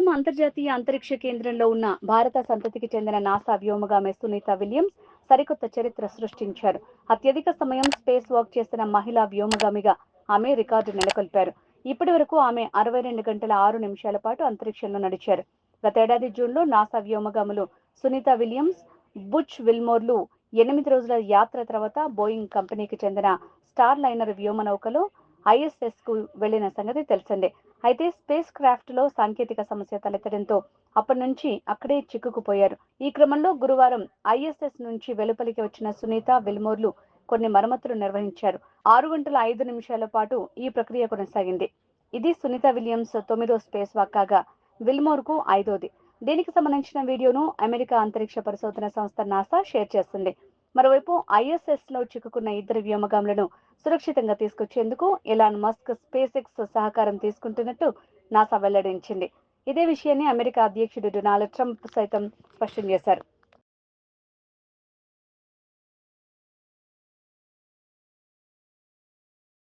ప్రస్తుతం అంతర్జాతీయ అంతరిక్ష కేంద్రంలో ఉన్న భారత సంతతికి చెందిన నాసా వ్యోమగామి సునీత విలియమ్స్ సరికొత్త చరిత్ర సృష్టించారు. అత్యధిక సమయం స్పేస్ వాక్ చేసిన మహిళా వ్యోమగామిగా ఆమె రికార్డు నెలకొల్పారు. ఇప్పటి వరకు ఆమె 62 గంటల 6 నిమిషాల పాటు అంతరిక్షంలో నడిచారు. గతేడాది జూన్లో నాసా వ్యోమగాములు సునీత విలియమ్స్, బుచ్ విల్మోర్లు 8 రోజుల యాత్ర తర్వాత బోయింగ్ కంపెనీకి చెందిన స్టార్ లైనర్ వ్యోమ నౌకలో ISS కు వెళ్లిన సంగతి తెలిసిందే. అయితే స్పేస్ క్రాఫ్ట్ లో సాంకేతిక సమస్య తలెత్తడంతో అప్పటి నుంచి అక్కడే చిక్కుకుపోయారు. ఈ క్రమంలో గురువారం ISS నుంచి వెలుపలికి వచ్చిన సునీత విల్మోర్లు కొన్ని మరమ్మతులు నిర్వహించారు. 6 గంటల 5 నిమిషాల పాటు ఈ ప్రక్రియ కొనసాగింది. ఇది సునీత విలియమ్స్ 9వ స్పేస్ వాక్ కాగా విల్మోర్ కు 5వది. దీనికి సంబంధించిన వీడియోను అమెరికా అంతరిక్ష పరిశోధన సంస్థ నాసా షేర్ చేస్తుంది. మరోవైపు ISS లో చిక్కుకున్న ఇద్దరు వ్యోమగాములను సురక్షితంగా తీసుకొచ్చేందుకు ఎలాన్ మస్క్ స్పేస్ ఎక్స్ సహకారం తీసుకుంటున్నట్టు నాసా వెల్లడించింది. ఇదే విషయాన్ని అమెరికా అధ్యక్షుడు డొనాల్డ్ ట్రంప్ సైతం స్పష్టం చేశారు.